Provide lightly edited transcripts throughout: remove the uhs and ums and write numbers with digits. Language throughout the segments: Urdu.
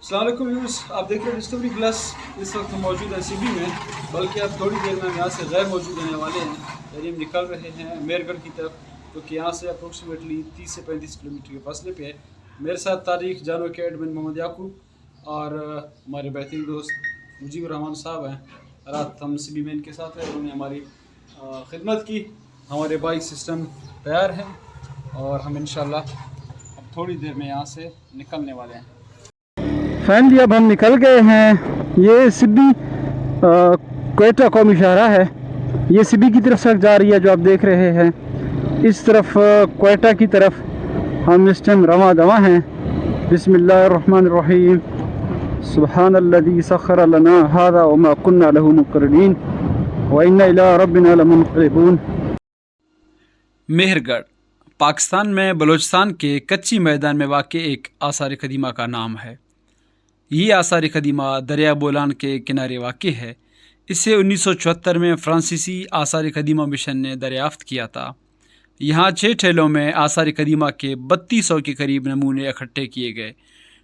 السلام علیکم ویورز، آپ دیکھ رہے ہیں ڈسکوری پلس۔ اس وقت ہم موجود ہیں سی بی میں، بلکہ اب تھوڑی دیر میں ہم یہاں سے غیر موجود ہونے والے ہیں، یعنی ہم نکل رہے ہیں میر گڑھ کی طرف، جو کہ یہاں سے اپروکسیمیٹلی 30 سے 35 کلومیٹر کے فاصلے پہ ہے۔ میرے ساتھ تاریخ جانو کے ایڈمن محمد یعقوب اور ہمارے بہترین دوست مجیب الرحمان صاحب ہیں۔ رات ہم سی بی میں ان کے ساتھ ہیں، انہوں نے ہماری خدمت کی۔ ہمارے بائک سسٹم تیار ہیں اور ہم انشاءاللہ اب تھوڑی دیر میں یہاں سے نکلنے والے ہیں۔ فیملی اب ہم نکل گئے ہیں۔ یہ سبی کوئٹہ قومی شاہراہ ہے، یہ سبی کی طرف سے جا رہی ہے جو آپ دیکھ رہے ہیں۔ اس طرف کوئٹہ کی طرف ہم اس ٹائم رواں دواں ہیں۔ بسم اللہ الرحمن الرحیم، سبحان الذی سخر لنا هذا وما كنا له مقرنین وإنا إلى ربنا لمنقلبون۔ مہر گڑھ پاکستان میں بلوچستان کے کچی میدان میں واقع ایک آثار قدیمہ کا نام ہے۔ یہ آثار قدیمہ دریا بولان کے کنارے واقع ہے۔ اسے 1974 میں فرانسیسی آثار قدیمہ مشن نے دریافت کیا تھا۔ یہاں 6 ٹھیلوں میں آثار قدیمہ کے 3200 کے قریب نمونے اکٹھے کیے گئے۔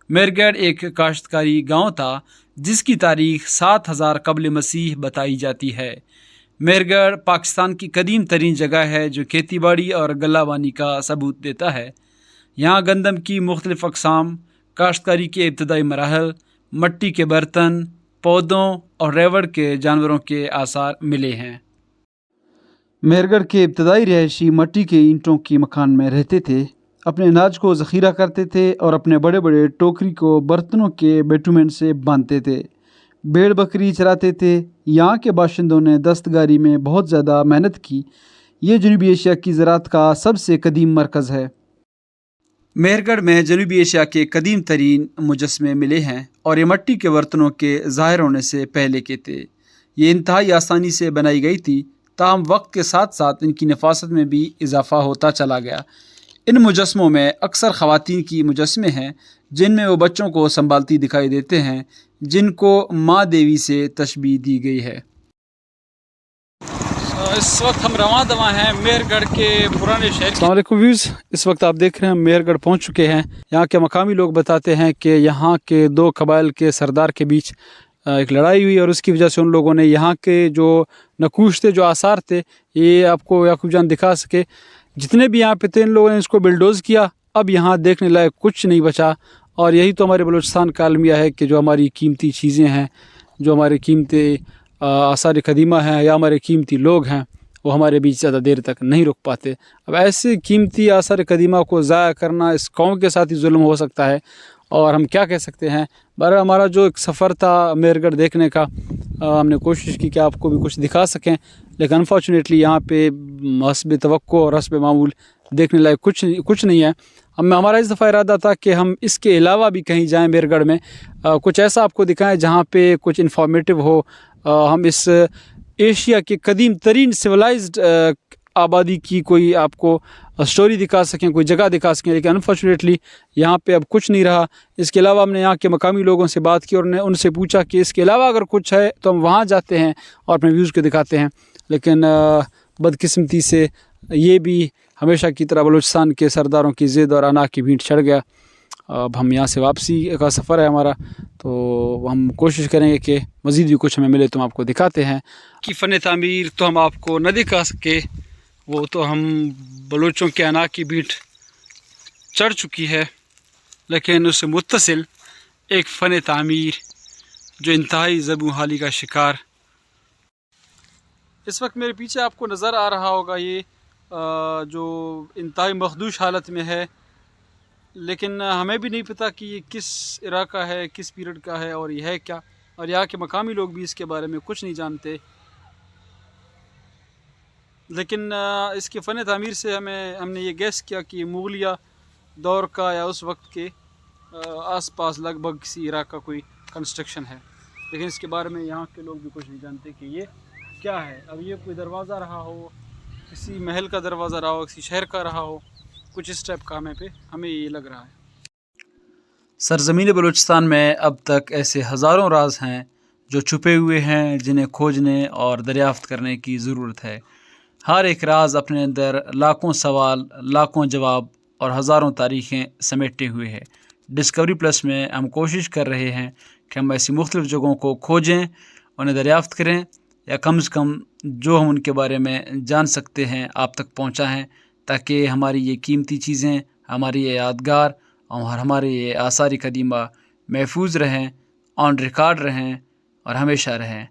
مہر گڑھ ایک کاشتکاری گاؤں تھا جس کی تاریخ 7000 قبل مسیح بتائی جاتی ہے۔ مہر گڑھ پاکستان کی قدیم ترین جگہ ہے جو کھیتی باڑی اور غلہ بانی کا ثبوت دیتا ہے۔ یہاں گندم کی مختلف اقسام، کاشتکاری کے ابتدائی مراحل، مٹی کے برتن، پودوں اور ریوڑ کے جانوروں کے آثار ملے ہیں۔ مہر گڑھ کے ابتدائی رہائشی مٹی کے اینٹوں کی مکان میں رہتے تھے، اپنے اناج کو ذخیرہ کرتے تھے اور اپنے بڑے بڑے ٹوکری کو برتنوں کے بیٹومن سے باندھتے تھے۔ بھیڑ بکری چراتے تھے۔ یہاں کے باشندوں نے دستکاری میں بہت زیادہ محنت کی۔ یہ جنوبی ایشیا کی زراعت کا سب سے قدیم مرکز ہے۔ مہر گڑھ میں جنوبی ایشیا کے قدیم ترین مجسمے ملے ہیں اور یہ مٹی کے برتنوں کے ظاہر ہونے سے پہلے کے تھے۔ یہ انتہائی آسانی سے بنائی گئی تھی، تاہم وقت کے ساتھ ساتھ ان کی نفاست میں بھی اضافہ ہوتا چلا گیا۔ ان مجسموں میں اکثر خواتین کی مجسمے ہیں جن میں وہ بچوں کو سنبھالتی دکھائی دیتے ہیں، جن کو ماں دیوی سے تشبیہ دی گئی ہے۔ اس وقت ہم رواں دواں ہیں مہر گڑھ کے پرانے شہر۔ السلام علیکم ویوز، اس وقت آپ دیکھ رہے ہیں ہم مہر گڑھ پہنچ چکے ہیں۔ یہاں کے مقامی لوگ بتاتے ہیں کہ یہاں کے 2 قبائل کے سردار کے بیچ ایک لڑائی ہوئی اور اس کی وجہ سے ان لوگوں نے یہاں کے جو نقوش تھے، جو آثار تھے، یہ آپ کو یعقوب جان دکھا سکے، جتنے بھی یہاں پہ تھے ان لوگوں نے اس کو بلڈوز کیا۔ اب یہاں دیکھنے لائق کچھ نہیں بچا، اور یہی تو ہمارے بلوچستان کا المیہ ہے کہ جو ہماری قیمتی چیزیں ہیں، جو ہمارے قیمتی آثار قدیمہ ہیں یا ہمارے قیمتی لوگ ہیں، وہ ہمارے بیچ زیادہ دیر تک نہیں رک پاتے۔ اب ایسے قیمتی آثار قدیمہ کو ضائع کرنا اس قوم کے ساتھ ہی ظلم ہو سکتا ہے، اور ہم کیا کہہ سکتے ہیں۔ بہرحال ہمارا جو ایک سفر تھا مہر گڑھ دیکھنے کا، ہم نے کوشش کی کہ آپ کو بھی کچھ دکھا سکیں، لیکن انفارچونیٹلی یہاں پہ حسب توقع اور حسب معمول دیکھنے لائق کچھ نہیں ہے۔ ہمارا اس دفعہ ارادہ تھا کہ ہم اس کے علاوہ بھی کہیں جائیں مہر گڑھ میں، کچھ ایسا آپ کو دکھائیں جہاں پہ کچھ انفارمیٹیو ہو، ہم اس ایشیا کی قدیم ترین سویلائزڈ آبادی کی کوئی آپ کو سٹوری دکھا سکیں، کوئی جگہ دکھا سکیں، لیکن انفارچونیٹلی یہاں پہ اب کچھ نہیں رہا۔ اس کے علاوہ ہم نے یہاں کے مقامی لوگوں سے بات کی اور ان سے پوچھا کہ اس کے علاوہ اگر کچھ ہے تو ہم وہاں جاتے ہیں اور اپنے ویوز کو دکھاتے ہیں، لیکن بدقسمتی سے یہ بھی ہمیشہ کی طرح بلوچستان کے سرداروں کی ضد اور انا کی بھینٹ چڑھ گیا۔ اب ہم یہاں سے واپسی کا سفر ہے ہمارا، تو ہم کوشش کریں گے کہ مزید بھی کچھ ہمیں ملے تو ہم آپ کو دکھاتے ہیں۔ کی فن تعمیر تو ہم آپ کو نہ دکھا سکے، وہ تو ہم بلوچوں کے انا کی بھیٹ چڑھ چکی ہے، لیکن اس سے متصل ایک فن تعمیر جو انتہائی زبوں حالی کا شکار۔ اس وقت میرے پیچھے آپ کو نظر آ رہا ہوگا یہ جو انتہائی مخدوش حالت میں ہے، لیکن ہمیں بھی نہیں پتہ کہ یہ کس عرا کا ہے، کس پیریڈ کا ہے اور یہ ہے کیا، اور یہاں کے مقامی لوگ بھی اس کے بارے میں کچھ نہیں جانتے۔ لیکن اس کے فن تعمیر سے ہم نے یہ گیس کیا کہ یہ مغلیہ دور کا یا اس وقت کے آس پاس لگ بھگ کسی عراق کا کوئی کنسٹرکشن ہے، لیکن اس کے بارے میں یہاں کے لوگ بھی کچھ نہیں جانتے کہ یہ کیا ہے۔ اب یہ کوئی دروازہ رہا ہو، کسی محل کا دروازہ رہا ہو، کسی شہر کا رہا ہو، کچھ اس ٹائپ کا ہمیں یہ لگ رہا ہے۔ سرزمین بلوچستان میں اب تک ایسے ہزاروں راز ہیں جو چھپے ہوئے ہیں، جنہیں کھوجنے اور دریافت کرنے کی ضرورت ہے۔ ہر ایک راز اپنے اندر لاکھوں سوال، لاکھوں جواب اور ہزاروں تاریخیں سمیٹے ہوئے ہے۔ ڈسکوری پلس میں ہم کوشش کر رہے ہیں کہ ہم ایسی مختلف جگہوں کو کھوجیں، انہیں دریافت کریں، یا کم سے کم جو ہم ان کے بارے میں جان سکتے ہیں آپ تک پہنچائیں، تاکہ ہماری یہ قیمتی چیزیں، ہماری یہ یادگار اور ہمارے یہ آثار قدیمہ محفوظ رہیں، آن ریکارڈ رہیں اور ہمیشہ رہیں۔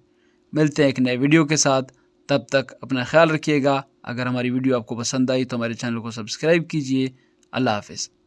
ملتے ہیں ایک نئے ویڈیو کے ساتھ، تب تک اپنا خیال رکھیے گا۔ اگر ہماری ویڈیو آپ کو پسند آئی تو ہمارے چینل کو سبسکرائب کیجیے۔ اللہ حافظ۔